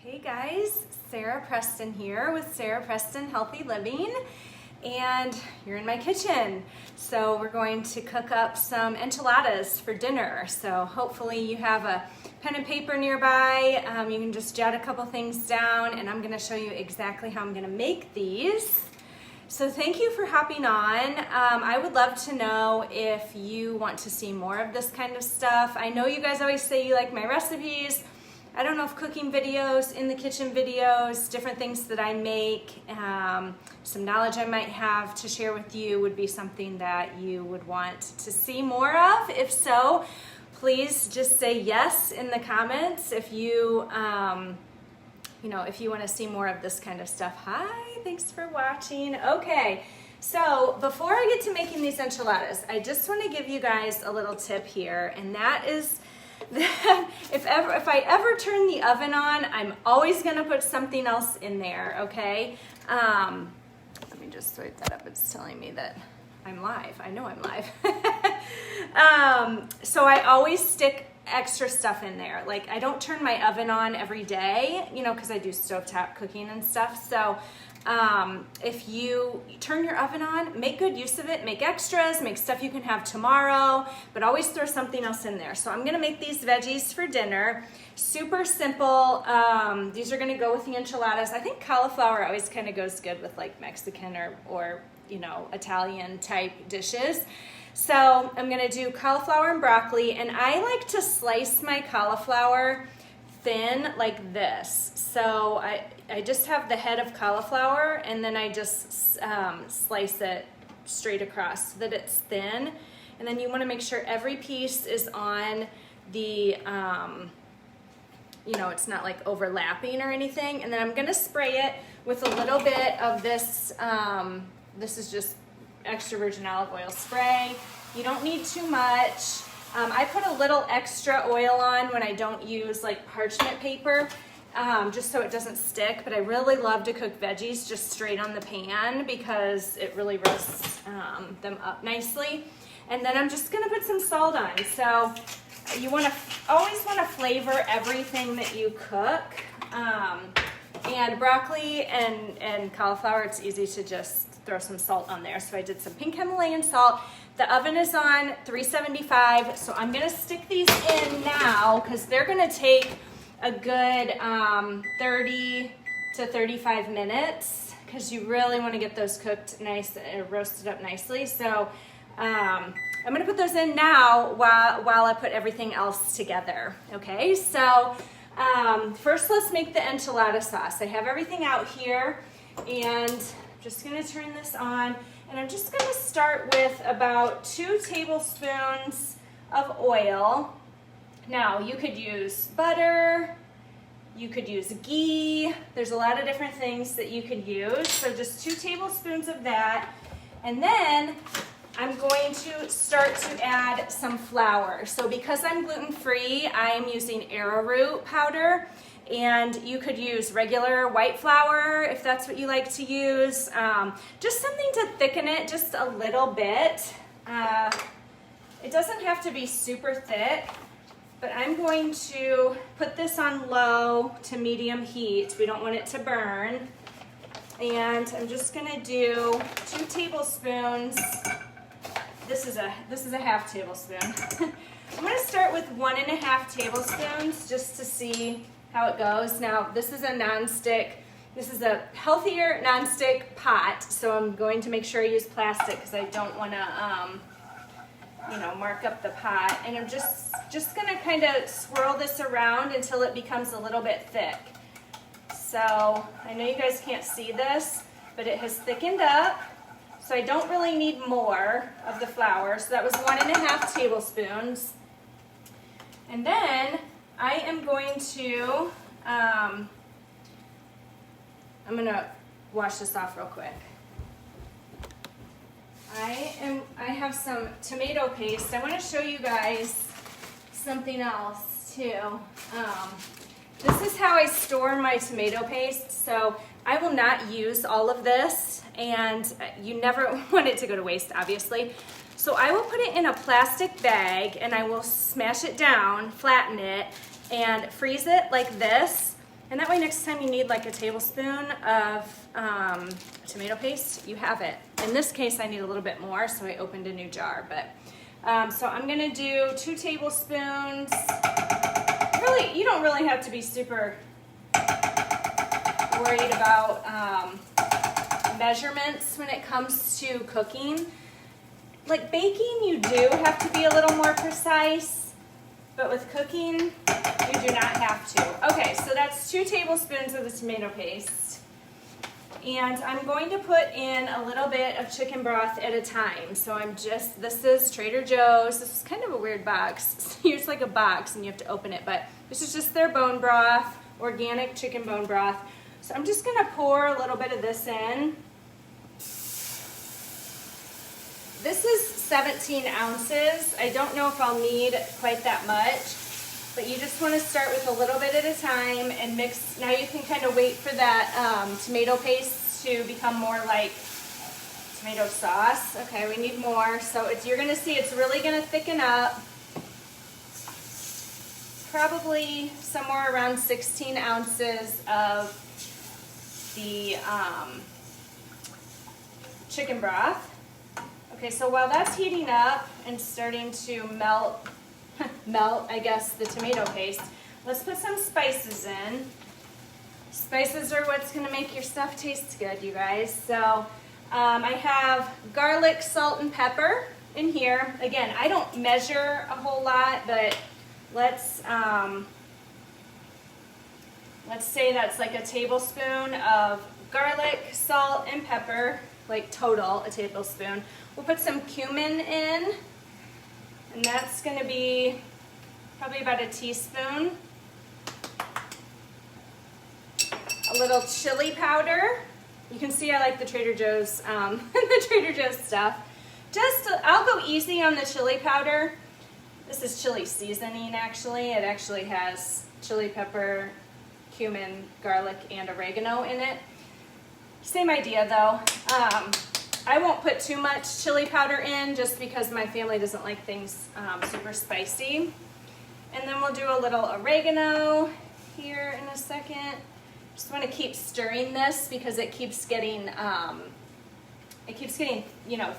Hey guys, Sarah Preston here with Sarah Preston Healthy Living, and you're in my kitchen. So we're going to cook up some enchiladas for dinner. So hopefully you have a pen and paper nearby. You can just jot a couple things down, and I'm going to show you exactly how I'm going to make these. So thank you for hopping on. I would love to know if you want to see more of this kind of stuff. I know you guys always say you like my recipes. I don't know if cooking videos, in the kitchen videos, different things that I make, some knowledge I might have to share with you would be something that you would want to see more of. If so, please just say yes in the comments if you, if you want to see more of this kind of stuff. Hi, thanks for watching. Okay, so before I get to making these enchiladas, I just want to give you guys a little tip here, and that is that if I ever turn the oven on, I'm always going to put something else in there, okay? Let me just swipe that up. It's telling me that I'm live. I know I'm live. So I always stick extra stuff in there. Like, I don't turn my oven on every day, because I do stovetop cooking and stuff. So if you turn your oven on, make good use of it, make extras, make stuff you can have tomorrow, but always throw something else in there. So I'm gonna make these veggies for dinner. Super simple. These are gonna go with the enchiladas. I think cauliflower always kind of goes good with like Mexican or Italian type dishes. So I'm gonna do cauliflower and broccoli, and I like to slice my cauliflower thin like this. So I just have the head of cauliflower, and then I just slice it straight across so that it's thin. And then you want to make sure every piece is on the, it's not like overlapping or anything. And then I'm going to spray it with a little bit of this, this is just extra virgin olive oil spray. You don't need too much. I put a little extra oil on when I don't use like parchment paper, just so it doesn't stick, but I really love to cook veggies just straight on the pan because it really roasts them up nicely. And then I'm just gonna put some salt on. So you always wanna flavor everything that you cook. And broccoli and cauliflower, it's easy to just throw some salt on there. So I did some pink Himalayan salt. The oven is on 375, so I'm gonna stick these in now because they're gonna take a good 30 to 35 minutes because you really want to get those cooked nice and roasted up nicely. So I'm gonna put those in now while I put everything else together. Okay, so first let's make the enchilada sauce. I have everything out here, and I'm just gonna turn this on, and I'm just gonna start with about 2 tablespoons of oil. Now, you could use butter, you could use ghee. There's a lot of different things that you could use. So just 2 tablespoons of that. And then I'm going to start to add some flour. So because I'm gluten-free, I'm using arrowroot powder. And you could use regular white flour if that's what you like to use. Just something to thicken it just a little bit. It doesn't have to be super thick. But I'm going to put this on low to medium heat. We don't want it to burn. And I'm just gonna do 2 tablespoons. This is a half tablespoon. I'm gonna start with 1.5 tablespoons just to see how it goes. Now, this is a nonstick. This is a healthier nonstick pot, so I'm going to make sure I use plastic because I don't wanna mark up the pot. And I'm just gonna kind of swirl this around until it becomes a little bit thick. So I know you guys can't see this, but it has thickened up. So I don't really need more of the flour. So that was 1.5 tablespoons. And then I am going to, I'm gonna wash this off real quick. I have some tomato paste. I want to show you guys something else too. This is how I store my tomato paste. So I will not use all of this, and you never want it to go to waste, obviously. So I will put it in a plastic bag, and I will smash it down, flatten it, and freeze it like this. And that way next time you need like a tablespoon of tomato paste, you have it. In this case, I need a little bit more, so I opened a new jar. But so I'm gonna do 2 tablespoons. Really, you don't really have to be super worried about measurements when it comes to cooking. Like baking, you do have to be a little more precise, but with cooking, you do not have to. Okay, so that's 2 tablespoons of the tomato paste. And I'm going to put in a little bit of chicken broth at a time. So this is Trader Joe's. This is kind of a weird box. Here's like a box and you have to open it, but this is just their bone broth, organic chicken bone broth. So I'm just gonna pour a little bit of this in. This is 17 ounces. I don't know if I'll need quite that much, but you just want to start with a little bit at a time and mix. Now you can kind of wait for that tomato paste to become more like tomato sauce. Okay, we need more. So you're going to see it's really going to thicken up. Probably somewhere around 16 ounces of the chicken broth. Okay, so while that's heating up and starting to melt, I guess, the tomato paste, let's put some spices in. Spices are what's gonna make your stuff taste good, you guys. So I have garlic, salt, and pepper in here. Again, I don't measure a whole lot, but let's say that's like a tablespoon of garlic, salt, and pepper, like total a tablespoon. We'll put some cumin in, and that's going to be probably about a teaspoon. A little chili powder. You can see I like the Trader Joe's, the Trader Joe's stuff. I'll go easy on the chili powder. This is chili seasoning actually. It actually has chili pepper, cumin, garlic, and oregano in it. Same idea though. I won't put too much chili powder in just because my family doesn't like things super spicy. And then we'll do a little oregano here in a second. Just want to keep stirring this because it keeps getting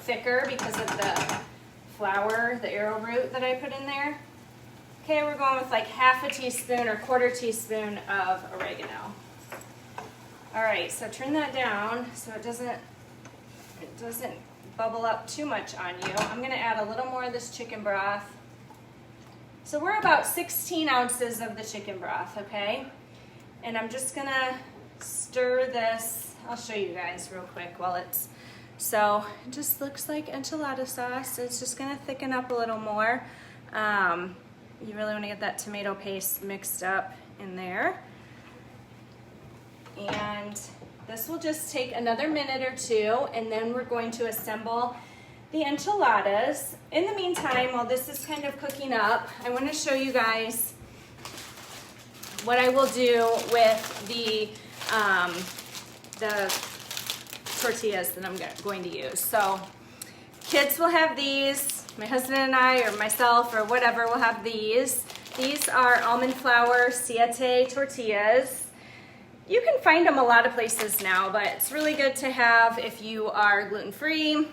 thicker because of the flour, the arrowroot that I put in there. Okay, we're going with like half a teaspoon or quarter teaspoon of oregano. All right, so turn that down so it doesn't bubble up too much on you. I'm gonna add a little more of this chicken broth. So we're about 16 ounces of the chicken broth, okay? And I'm just gonna stir this. I'll show you guys real quick while so it just looks like enchilada sauce. It's just gonna thicken up a little more. You really wanna get that tomato paste mixed up in there. And this will just take another minute or two, and then we're going to assemble the enchiladas. In the meantime, while this is kind of cooking up, I want to show you guys what I will do with the tortillas that I'm going to use. So kids will have these, my husband and I, or myself, or whatever, will have these. These are almond flour Siete tortillas. You can find them a lot of places now, but it's really good to have if you are gluten-free.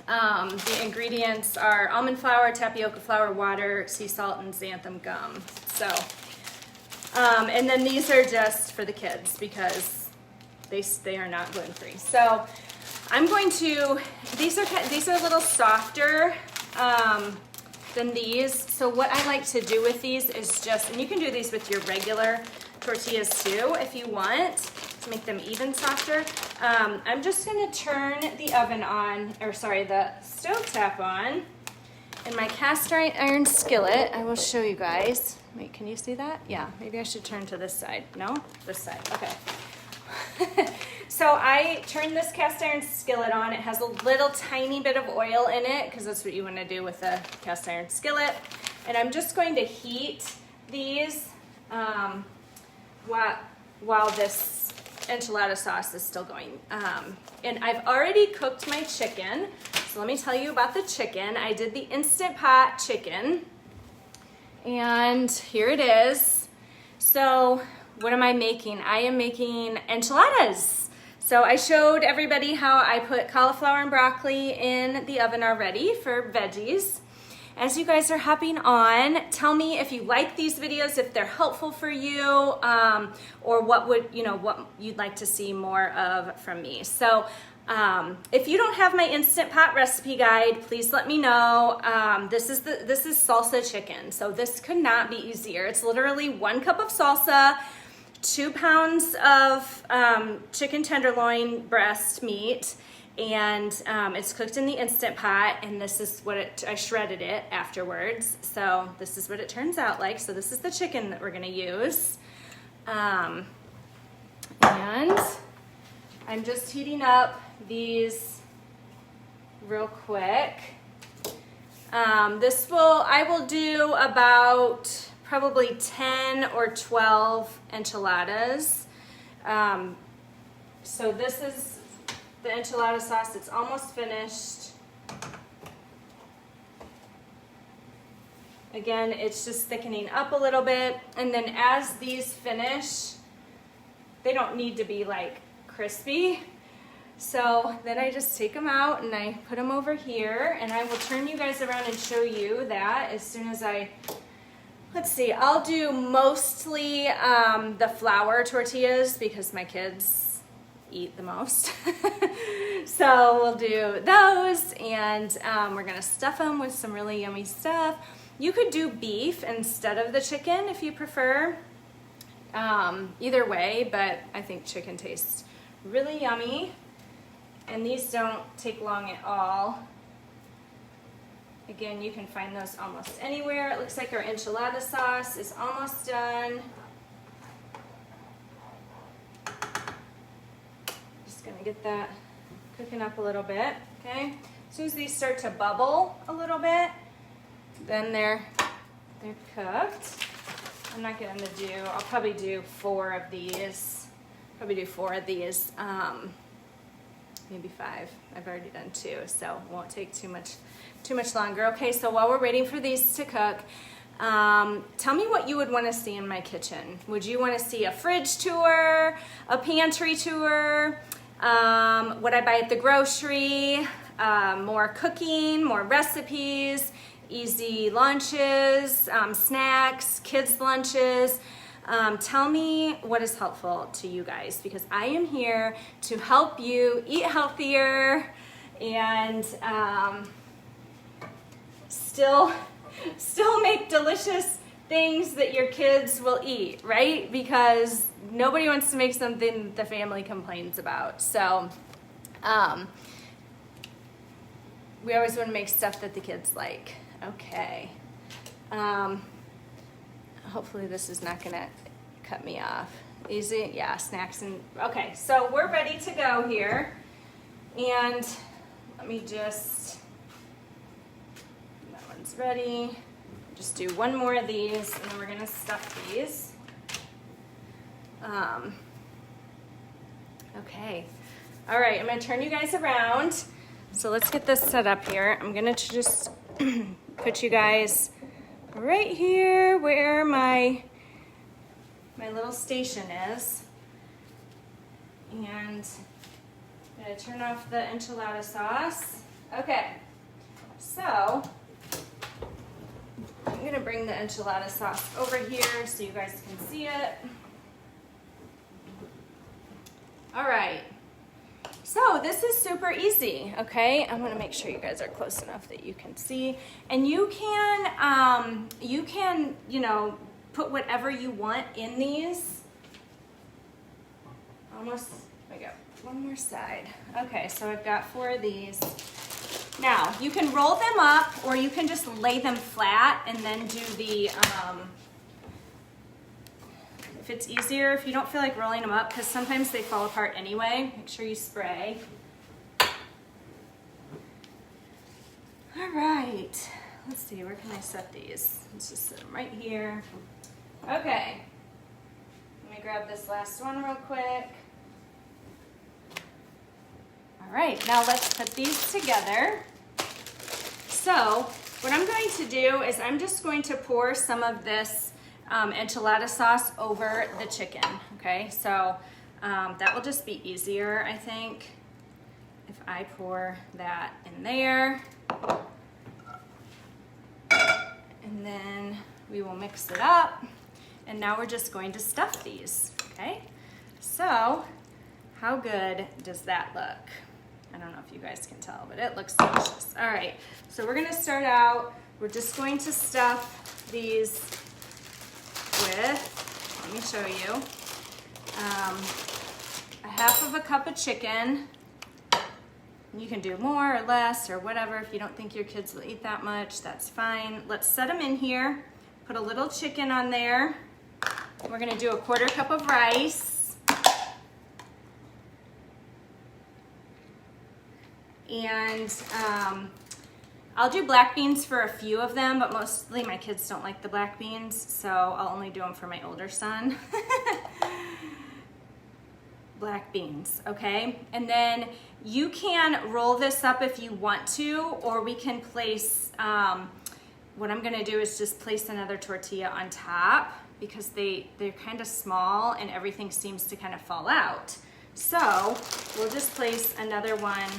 The ingredients are almond flour, tapioca flour, water, sea salt, and xanthan gum. So, and then these are just for the kids because they are not gluten-free. So I'm going to, these are a little softer than these. So what I like to do with these is just, and you can do these with your regular tortillas too if you want to make them even softer. I'm just going to turn the oven on, or sorry, the stove top on, and my cast iron skillet. I will show you guys. Wait, can you see that? Yeah, maybe I should turn to this side. No? This side. Okay. So I turned this cast iron skillet on. It has a little tiny bit of oil in it because that's what you want to do with a cast iron skillet. And I'm just going to heat these while this enchilada sauce is still going. And I've already cooked my chicken. So let me tell you about the chicken. I did the Instant Pot chicken. And here it is. So what am I making? I am making enchiladas. So I showed everybody how I put cauliflower and broccoli in the oven already for veggies. As you guys are hopping on, tell me if you like these videos, if they're helpful for you, or what you'd like to see more of from me. So if you don't have my Instant Pot recipe guide, please let me know. This is salsa chicken, so this could not be easier. It's literally 1 cup of salsa, 2 pounds of chicken tenderloin breast meat, and it's cooked in the Instant Pot, and this is what I shredded it afterwards. So this is what it turns out like. So this is the chicken that we're gonna use. And I'm just heating up these real quick. I will do about probably 10 or 12 enchiladas. So this is the enchilada sauce. It's almost finished. Again, it's just thickening up a little bit. And then as these finish, they don't need to be like crispy. So then I just take them out and I put them over here, and I will turn you guys around and show you that as soon as let's see, I'll do mostly the flour tortillas because my kids eat the most. So we'll do those, and we're gonna stuff them with some really yummy stuff. You could do beef instead of the chicken if you prefer. Either way, but I think chicken tastes really yummy. And these don't take long at all. Again, you can find those almost anywhere. It looks like our enchilada sauce is almost done. Just gonna get that cooking up a little bit, okay? As soon as these start to bubble a little bit, then they're cooked. I'm not gonna I'll probably do 4 of these. Maybe 5. I've already done 2, so it won't take too much longer. Okay, so while we're waiting for these to cook, tell me what you would want to see in my kitchen. Would you want to see a fridge tour, a pantry tour, what I buy at the grocery, more cooking, more recipes, easy lunches, snacks, kids' lunches? Tell me what is helpful to you guys, because I am here to help you eat healthier and still make delicious things that your kids will eat, right? Because nobody wants to make something the family complains about. So we always want to make stuff that the kids like. Okay. Hopefully this is not gonna cut me off. Easy, yeah, snacks and, okay, so we're ready to go here. And let me that one's ready. Just do 1 more of these, and then we're gonna stuff these. Okay, all right, I'm gonna turn you guys around. So let's get this set up here. I'm gonna just put you guys right here where my little station is, and I'm gonna turn off the enchilada sauce. Okay, so I'm gonna bring the enchilada sauce over here so you guys can see it. All right, so this is super easy, okay? I'm gonna make sure you guys are close enough that you can see. And you can, put whatever you want in these. Almost, there we go, 1 more side. Okay, so I've got 4 of these. Now, you can roll them up, or you can just lay them flat and then do the, if it's easier, if you don't feel like rolling them up, because sometimes they fall apart anyway, make sure you spray. All right, let's see, where can I set these? Let's just set them right here. Okay, let me grab this last one real quick. All right, now let's put these together. So what I'm going to do is I'm just going to pour some of this enchilada sauce over the chicken, okay? So that will just be easier, I think, if I pour that in there. And then we will mix it up. And now we're just going to stuff these, okay? So, how good does that look? I don't know if you guys can tell, but it looks delicious. All right, so we're gonna start out, we're just going to stuff these with, let me show you, a half of a cup of chicken. You can do more or less or whatever. If you don't think your kids will eat that much, that's fine. Let's set them in here. Put a little chicken on there. We're gonna do a 1/4 cup of rice. And I'll do black beans for a few of them, but mostly my kids don't like the black beans, so I'll only do them for my older son. Black beans, okay? And then you can roll this up if you want to, or we can place, what I'm gonna do is just place another tortilla on top because they're kind of small and everything seems to kind of fall out. So we'll just place another one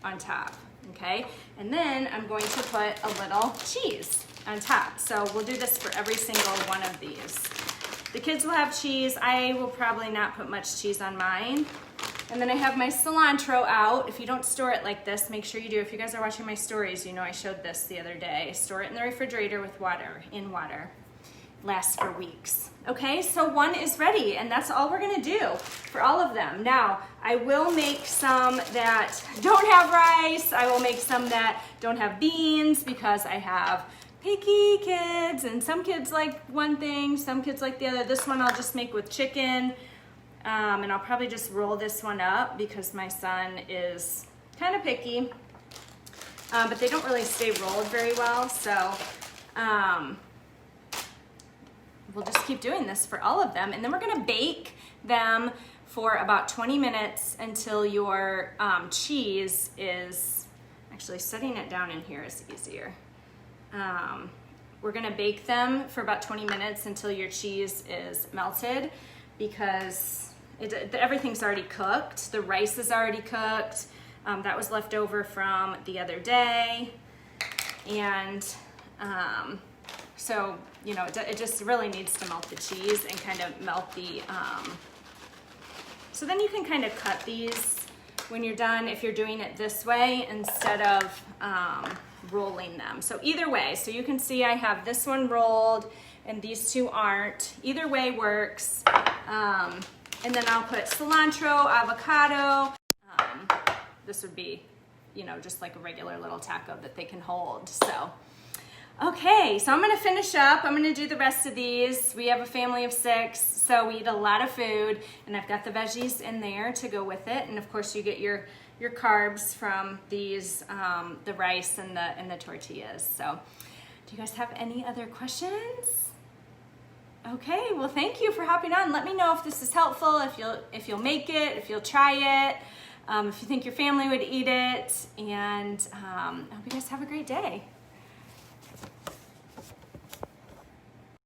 on top, okay? And then I'm going to put a little cheese on top. So we'll do this for every single one of these. The kids will have cheese. I will probably not put much cheese on mine. And then I have my cilantro out. If you don't store it like this, make sure you do. If you guys are watching my stories, you know I showed this the other day. Store it in the refrigerator with water, in water. Lasts for weeks. Okay, so one is ready, and that's all we're gonna do for all of them. Now, I will make some that don't have rice. I will make some that don't have beans because I have picky kids, and some kids like one thing, some kids like the other. This one I'll just make with chicken, and I'll probably just roll this one up because my son is kind of picky, but they don't really stay rolled very well, so we'll just keep doing this for all of them. And then we're gonna bake them for about 20 minutes until your cheese is, actually setting it down in here is easier. We're gonna bake them for about 20 minutes until your cheese is melted because everything's already cooked. The rice is already cooked. That was left over from the other day. And so, you know, it just really needs to melt the cheese and kind of melt the, so then you can kind of cut these when you're done if you're doing it this way instead of rolling them. So either way, so you can see I have this one rolled and these two aren't. Either way works. And then I'll put cilantro, avocado. This would be, you know, just like a regular little taco that they can hold. So, okay, so I'm gonna finish up. I'm gonna do the rest of these. We have a family of 6, so we eat a lot of food, and I've got the veggies in there to go with it. And of course you get your carbs from these, the rice and the tortillas. So do you guys have any other questions? Okay, well thank you for hopping on. Let me know if this is helpful, if you'll make it, if you'll try it, if you think your family would eat it, and I hope you guys have a great day.